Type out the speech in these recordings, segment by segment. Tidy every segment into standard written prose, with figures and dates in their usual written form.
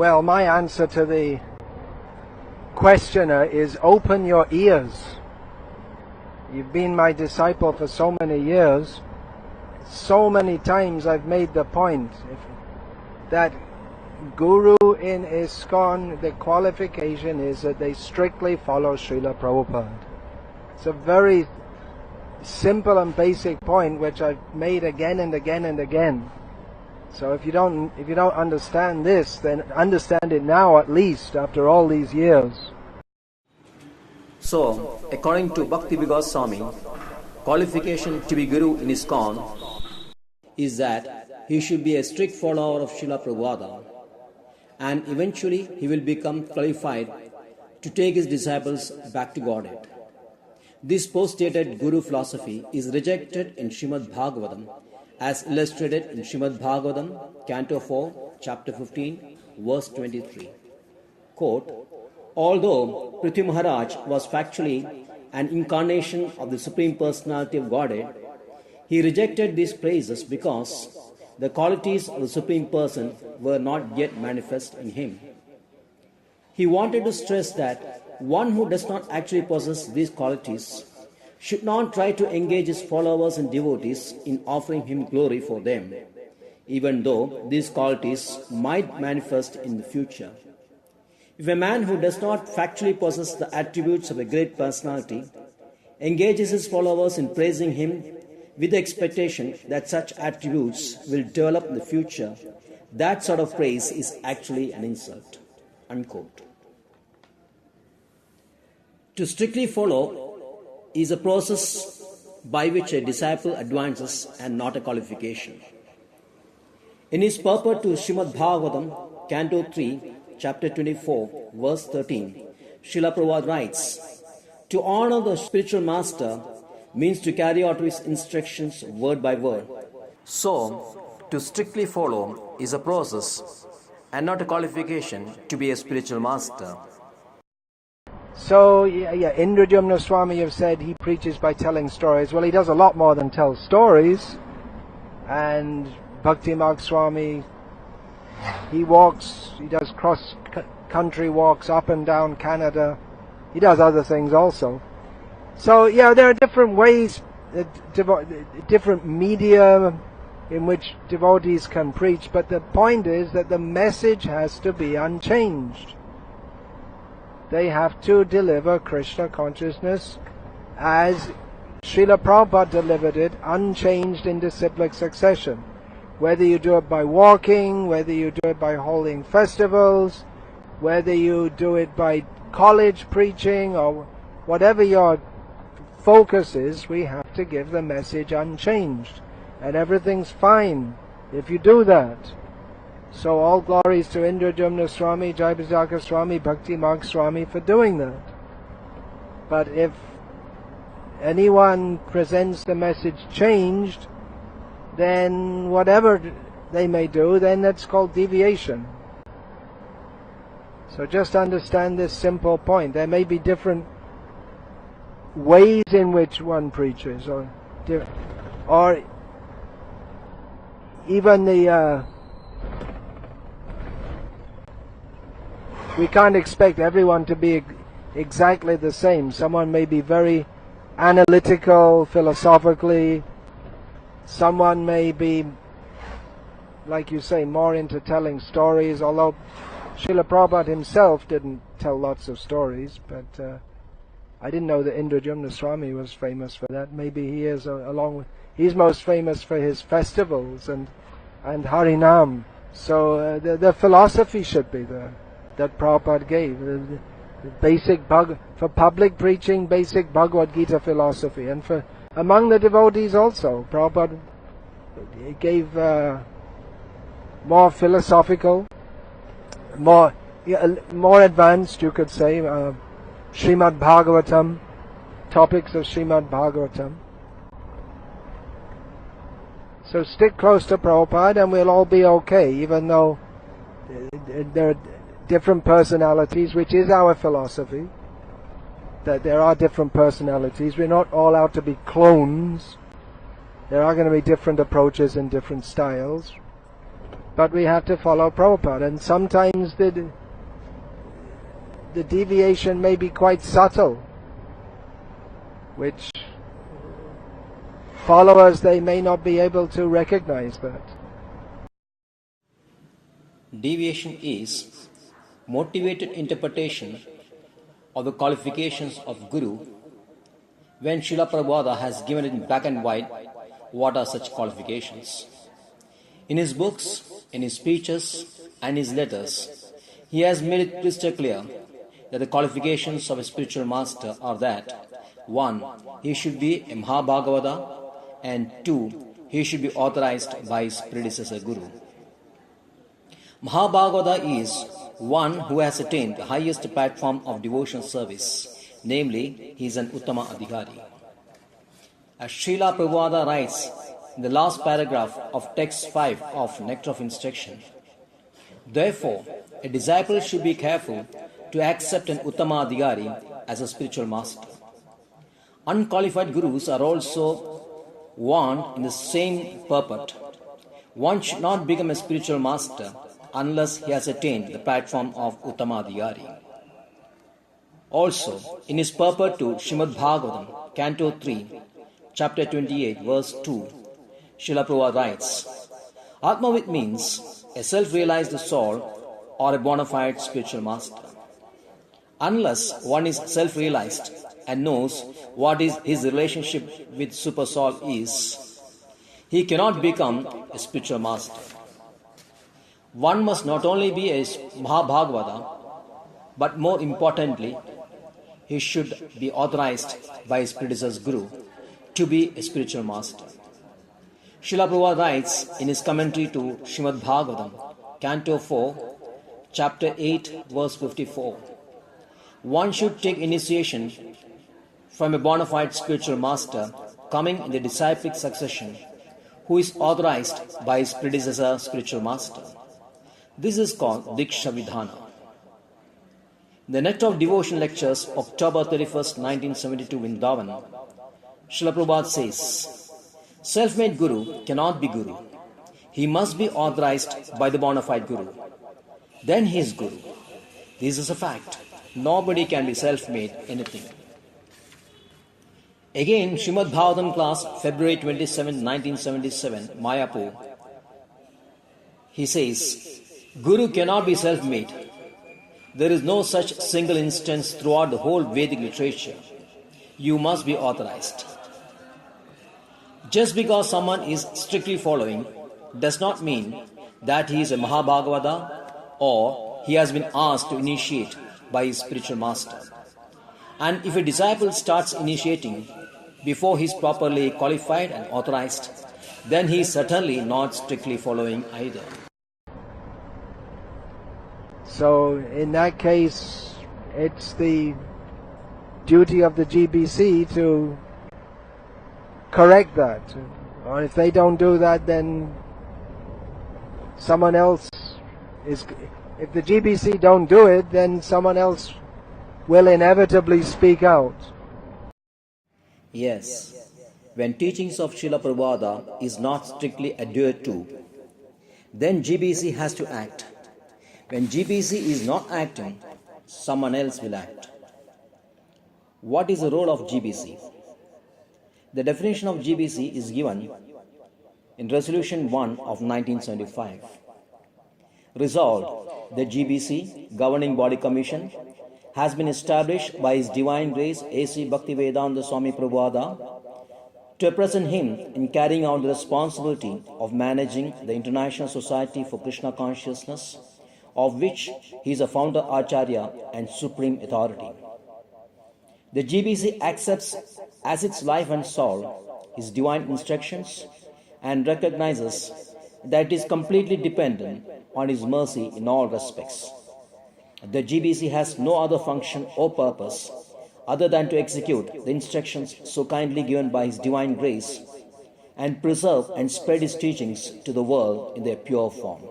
Well, my answer to the questioner is open your ears. You've been my disciple for so many years. So many times I've made the point that Guru in ISKCON, the qualification is that they strictly follow Srila Prabhupada. It's a very simple and basic point which I've made again and again and again. So if you don't understand this, then understand it now at least after all these years. So, according to Bhaktivikas Swami, qualification to be Guru in ISKCON is that he should be a strict follower of Srila Prabhupada, and eventually he will become qualified to take his disciples back to Godhead. This post-stated Guru philosophy is rejected in Srimad Bhagavatam, as illustrated in Srimad Bhagavatam, Canto 4, Chapter 15, verse 23. Quote, although Prithvi Maharaj was factually an incarnation of the Supreme Personality of Godhead, he rejected these praises because the qualities of the Supreme Person were not yet manifest in him. He wanted to stress that one who does not actually possess these qualities should not try to engage his followers and devotees in offering him glory for them, even though these qualities might manifest in the future. If a man who does not factually possess the attributes of a great personality engages his followers in praising him with the expectation that such attributes will develop in the future, that sort of praise is actually an insult. Unquote. To strictly follow is a process by which a disciple advances and not a qualification. In his purport to Srimad Bhagavatam, Canto 3, Chapter 24, verse 13, Srila Prabhupada writes, to honor the spiritual master means to carry out his instructions word by word. So, to strictly follow is a process and not a qualification to be a spiritual master. So, Indradyumna Swami have said he preaches by telling stories. Well, he does a lot more than tell stories. And Bhakti Marg Swami, he does cross-country walks up and down Canada. He does other things also. So, there are different ways, different media in which devotees can preach, but the point is that the message has to be unchanged. They have to deliver Krishna consciousness as Srila Prabhupada delivered it, unchanged in disciplic succession. Whether you do it by walking, whether you do it by holding festivals, whether you do it by college preaching, or whatever your focus is, we have to give the message unchanged. And everything's fine if you do that. So all glories to Indradyumna Swami, Jaya Bhakti Swami, Bhakti Marg Swami for doing that. But if anyone presents the message changed, then whatever they may do, then that's called deviation. So just understand this simple point. There may be different ways in which one preaches, or even we can't expect everyone to be exactly the same. Someone may be very analytical, philosophically. Someone may be, like you say, more into telling stories, although Srila Prabhupada himself didn't tell lots of stories, but I didn't know that Indradyumna Swami was famous for that. Maybe he is, he's most famous for his festivals and Harinam. So the philosophy should be there that Prabhupada gave. The basic for public preaching, basic Bhagavad Gita philosophy, and for among the devotees also. Prabhupada gave more philosophical, more advanced, you could say, Srimad Bhagavatam, topics of Srimad Bhagavatam. So stick close to Prabhupada and we'll all be okay, even though there are different personalities, which is our philosophy, that there are different personalities. We're not all out to be clones. There are going to be different approaches and different styles. but we have to follow Prabhupada. And sometimes the deviation may be quite subtle, which followers, they may not be able to recognize that. Deviation is motivated interpretation of the qualifications of Guru when Srila Prabhupada has given it in black and white what are such qualifications. In his books, in his speeches and his letters, he has made it crystal clear that the qualifications of a spiritual master are that 1. He should be a Mahabhagavata, and 2. He should be authorized by his predecessor Guru. Mahabhagavata is one who has attained the highest platform of devotional service, namely, he is an Uttama Adhikari. As Srila Prabhupada writes in the last paragraph of text 5 of Nectar of Instruction, therefore, a disciple should be careful to accept an Uttama Adhikari as a spiritual master. Unqualified gurus are also warned in the same purport. One should not become a spiritual master unless he has attained the platform of Uttama Adhikari. Also, in his purport to Srimad Bhagavatam, Canto 3, Chapter 28, verse 2, Srila Prabhupada writes, Atmavid means a self-realized soul or a bona fide spiritual master. Unless one is self-realized and knows what is his relationship with Super Soul is, he cannot become a spiritual master. One must not only be a Mahabhagavata, but more importantly, he should be authorized by his predecessor Guru to be a spiritual master. Srila Prabhupada writes in his commentary to Srimad Bhagavatam, Canto 4, Chapter 8, verse 54, one should take initiation from a bona fide spiritual master coming in the disciplic succession who is authorized by his predecessor spiritual master. This is called Diksha Vidhana. In the Nectar of Devotion Lectures, October 31st, 1972, Vrindavan, Srila Prabhupada says, self-made Guru cannot be Guru. He must be authorized by the bona fide Guru. Then he is Guru. This is a fact. Nobody can be self-made anything. Again, Srimad Bhagavatam class, February 27, 1977, Mayapur, he says, Guru cannot be self-made. There is no such single instance throughout the whole Vedic literature. You must be authorized. Just because someone is strictly following does not mean that he is a Mahabhagavata or he has been asked to initiate by his spiritual master. And if a disciple starts initiating before he is properly qualified and authorized, then he is certainly not strictly following either. So in that case, it's the duty of the GBC to correct that. Or if they don't do that, then someone else is... If the GBC don't do it, then someone else will inevitably speak out. Yes, when teachings of Srila Prabhupada is not strictly adhered to, then GBC has to act. When GBC is not acting, someone else will act. What is the role of GBC? The definition of GBC is given in Resolution 1 of 1975. Resolved, the GBC, Governing Body Commission, has been established by His Divine Grace HH Bhakti Vikas Swami Prabhupada to represent him in carrying out the responsibility of managing the International Society for Krishna Consciousness, of which he is a founder Acharya and supreme authority. The GBC accepts as its life and soul his divine instructions and recognizes that it is completely dependent on his mercy in all respects. The GBC has no other function or purpose other than to execute the instructions so kindly given by his divine grace and preserve and spread his teachings to the world in their pure form.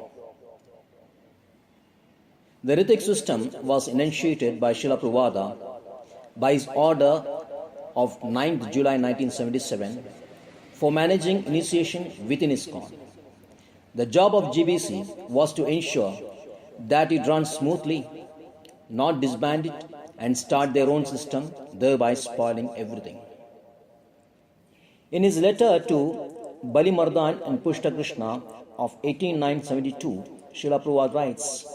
The Vedic system was initiated by Srila Prabhupada by his order of 9th July 1977 for managing initiation within ISKCON. The job of GBC was to ensure that it runs smoothly, not disband it and start their own system, thereby spoiling everything. In his letter to Balimardan and Pushta Krishna of 18972, Srila Prabhupada writes,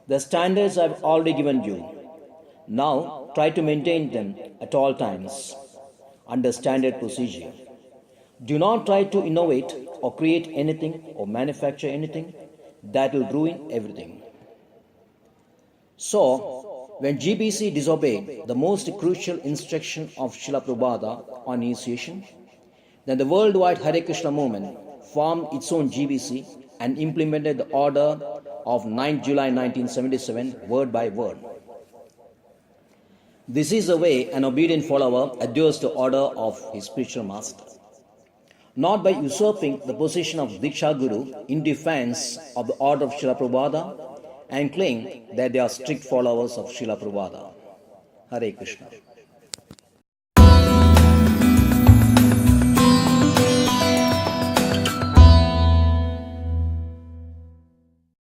"The standards I have already given you. Now try to maintain them at all times under standard procedure. Do not try to innovate or create anything or manufacture anything that will ruin everything." So, when GBC disobeyed the most crucial instruction of Srila Prabhupada on initiation, then the worldwide Hare Krishna movement formed its own GBC and implemented the order of 9 July 1977 word by word. This is the way an obedient follower adheres to the order of his spiritual master, not by usurping the position of Diksha Guru in defense of the order of Srila Prabhupada and claim that they are strict followers of Srila Prabhupada. Hare Krishna.